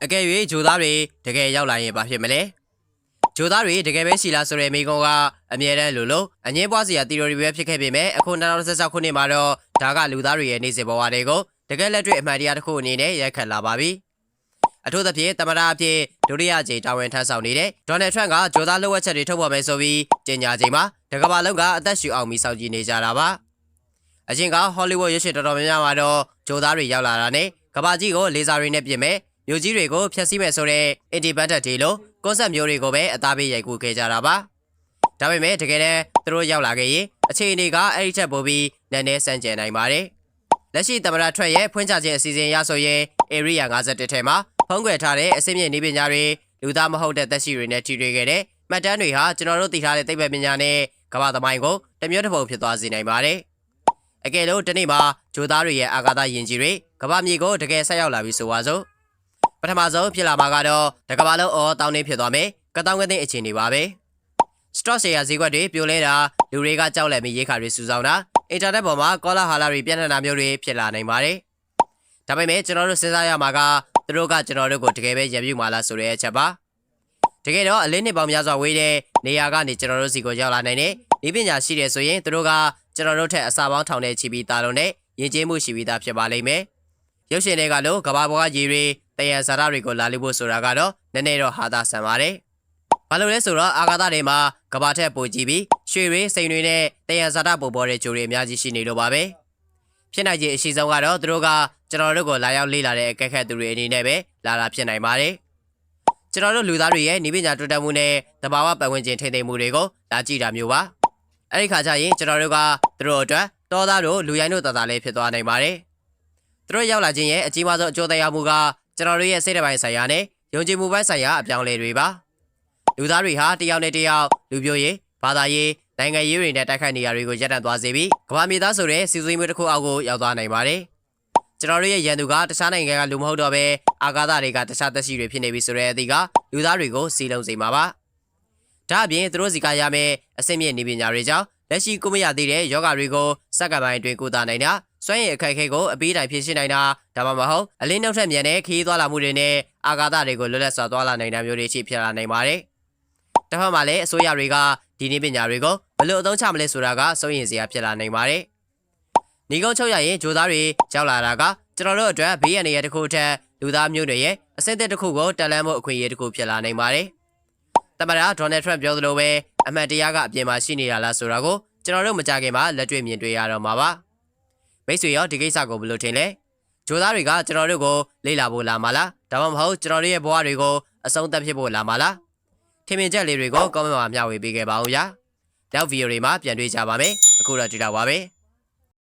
အကယ်၍ဂျိုသားတွေတကယ်ရောက်လာရင်ဘာဖြစ်မလဲဂျိုသားတွေတကယ်ပဲရှိလားဆိုတဲ့မိကုံကအမြဲတမ်းလို့အငင်းပွားစရာတီရိုတွေပဲဖြစ်ခဲ့ပေမဲ့အခု2016ခုနှစ်မှာတော့ဒါကလူသားတွေရဲ့နေ့စဉ်ဘဝတွေကိုတကယ်လက်တွေ့အမှန်တရားတစ်ခုအနေနဲ့ရိုက်ခတ်လာပါပြီအထူးသဖြင့်သမ္မတအဖြစ်ဒုတိယကြိမ်တာဝန်ထမ်းဆောင်နေတဲ့ဒေါ်နယ်ထရန့်ကဂျိုသားလှုပ်ဝက်ချက်တွေထုတ်ပေါ်မယ်ဆိုပြီးကြေညာချိန်မှာတကမ္ဘာလုံးကအသက်ရှူအောင်ပြီးစောင့်ကြည့်နေကြတာပါအချင်းကဟောလိဝုဒ်ရုပ်ရှင်တော်တော်များများမှာတော့ဂျိုသားတွေရောက်လာတာနဲ့ကမ္ဘာကြီးကိုလေဆာတွေနဲ့ပြင်မဲ့မြို့ကြီးတွေကိုဖျက်ဆီးမယ်ဆိုတဲ့ Independent Day လို့ကွန်ဆပ်မျိုးတွေကိုပဲအသားပေးရိုက်ကူးခဲ့ကြတာပါဒါပေမဲ့တကယ်တမ်းသူတို့ရောက်လာခဲ့ရင်အခြေအနေကအဲ့ဒီချက်ပိုပြီးနည်းနည်းစမ်းကြယ်နိုင်ပါတယ်လက်ရှိသမ္မတထရန့်ရဲ့ဖွင့်ချခြင်းအစီအစဉ်ရဆိုရင် Area 51ထဲမှာဖုံးကွယ်ထားတဲ့အစိမ့်မြင့်နည်းပညာတွေလူသားမဟုတ်တဲ့သက်ရှိတွေနဲ့ထိတွေ့ခဲ့တဲ့မှတ်တမ်းတွေဟာကျွန်တော်တို့သိထားတဲ့သိပ္ပံပညာနဲ့ကမ္ဘာသမိုင်းကိုတမျိုးတစ်ပုံဖြစ်သွားစေနိုင်ပါတယ်အကယ်လို့ဒီနေ့မှာဂျိုသားတွေရဲ့အာကာသယဉ်ကျေးတွေကမ္ဘာမြေကိုတကယ်ဆက်ရောက်လာပြီဆိုပါစို့ပထမဆုံးဖြစ်လာမှာကတော့တကမ္ဘာလုံးအော်တောင်းနေဖြစ်သွားမယ်ကတောင်းကတဲ့အခြေအနေပါပဲ Stock share ဈေးကွက်တွေပြိုလဲတာလူတွေကကြောက်လန့်ပြီးရိတ်ခါတွေစုဆောင်းတာအင်တာနက်ပေါ်မှာကောလာဟာလာတွေပြန့်နှံ့တာမျိုးတွေဖြစ်လာနိုင်ပါတယ်ဒါပေမဲ့ကျွန်တော်တို့စဉ်းစားရမှာကသူတို့ကကျွန်တော်တို့ကိုတကယ်ပဲရံပြူမှာလားဆိုတဲ့အချက်ပါတကယ်တော့အလင်းနှစ်ပေါင်းများစွာဝေးတဲ့နေရာကနေကျွန်တော်တို့စီကိုရောက်လာနိုင်တဲ့ဒီပညာရှိတယ်ဆိုရင်သူတို့ကကျွန်တော်တို့ထက်အစာပေါင်းထောင်တဲ့ချီပြီးသားလုံးနဲ့ယဉ်ကျေးမှုရှိပြီးသားဖြစ်ပါလိမ့်မယ်ရုပ်ရှင်တွေကလို့ကဘာပေါ်ကရေတွေတယံဇာတာတွေကိုလာလိဖို့ဆိုတာကတော့နည်းနည်းတော့ဟာသာဆန်ပါတယ်ဘာလို့လဲဆိုတော့အာကာသတွေမှာကဘာထက်ပိုကြည့်ပြီးရွှေတွေစိန်တွေနဲ့တယံဇာတာပုံပေါ်တဲ့ဂျိုတွေအများကြီးရှိနေလို့ပါပဲဖြစ်နိုင်ခြေအရှိဆုံးကတော့သူတို့ကကျွန်တော်တို့ကိုလာရောက်လေ့လာတဲ့အကဲခတ်သူတွေအနေနဲ့ပဲလာတာဖြစ်နိုင်ပါတယ်ကျွန်တော်တို့လူသားတွေရဲ့နည်းပညာတိုးတက်မှုနဲ့တဘာဝပတ်ဝန်းကျင်ထိန်းသိမ်းမှုတွေကိုလာကြည့်တာမျိုးပါအဲ့ဒီခါကျရင်ကျွန်တော်တို့ကသူတို့အတွက်တောသားတို့လူရိုင်းတို့တသားလေးဖြစ်သွားနိုင်ပါတယ်သူတို့ရောက်လာခြင်းရဲ့အကြီးမားဆုံးအကျိုးသက်ရောက်မှုကကျွန်တော်တို့ရဲ့စိတ်ဓာတ်ပိုင်းဆိုင်ရာနဲ့ယုံကြည်မှုပိုင်းဆိုင်ရာအပြောင်းအလဲတွေပါလူသားတွေဟာတယောက်နဲ့တယောက်လူမျိုးရေးဘာသာရေးနိုင်ငံရေးတွေနဲ့တိုက်ခိုက်နေရတွေကိုရပ်တန့်သွားစေပြီးကမ္ဘာမြေသားဆိုတဲ့စီစဉ်မှုတစ်ခုအောက်ကိုရောက်သွားနိုင်ပါတယ်ကျွန်တော်တို့ရဲ့ရန်သူကတခြားနိုင်ငံကလူမဟုတ်တော့ဘဲအာကာသတွေကတခြားသက်ရှိတွေဖြစ်နေပြီဆိုတဲ့အသည့်ကလူသားတွေကိုစီလုံးစေမှာပါဒါအပြင်သူတို့စီကရမယ့်အစိမ့်မြင့်နေပညာတွေကြောင့်လက်ရှိကိုမရသေးတဲ့ယောဂတွေကိုစက္ကန့်ပိုင်းအတွင်းကုသနိုင်တာစွမ်းရည်အခက်အခဲကိုအပြီးတိုင်ဖြည့်ရှင်းနိုင်တာဒါမှမဟုတ်အလင်းနှုတ်ထက်မြန်တဲ့ခရီးသွားလာမှုတွေနဲ့အာကာသတွေကိုလွတ်လပ်စွာသွားလာနိုင်တာမျိုးတွေရှိဖြစ်လာနိုင်ပါတယ်။တစ်ဖက်မှာလည်းအစိုးရတွေကဒီနည်းပညာတွေကိုဘယ်လိုအသုံးချမလဲဆိုတာကစိုးရိမ်စရာဖြစ်လာနိုင်ပါတယ်။ညီကုန်းချုပ်ရရင်ဂျိုသားတွေကြောက်လာတာကကျွန်တော်တို့အတွက်ဘေးရန်ရဲ့တစ်ခုထက်လူသားမျိုးတွေရဲ့အဆင့်တစ်ခုကိုတက်လှမ်းမှုအခွင့်အရေးတစ်ခုဖြစ်လာနိုင်ပါတယ်။သမ္မတဒေါ်နယ်ထရန့်ပြောသလိုပဲအမှန်တရားကအပြင်မှာရှိနေတာလားဆိုတာကိုကျွန်တော်တို့မကြခင်မှာလက်တွေ့မြင်တွေ့ရတော့မှာပါမိတ်ဆွေရောဒီကိစ္စကိုဘယ်လိုထင်လဲဂျိုသားတွေကကျွန်တော်တို့ကိုလေ့လာဖို့လာမှာလားဒါမှမဟုတ်ကျွန်တော်တို့ရဲ့ဘဝတွေကိုအဆုံးသတ်ဖြစ်ဖို့လာမှာလားထင်မြင်ချက်လေးတွေကို comment မှာမျှဝေပေးခဲ့ပါဦးဗျာနောက်ဗီဒီယိုတွေမှာပြန်တွေ့ကြပါမယ်အခုတော့ဒီလောက်ပါပဲ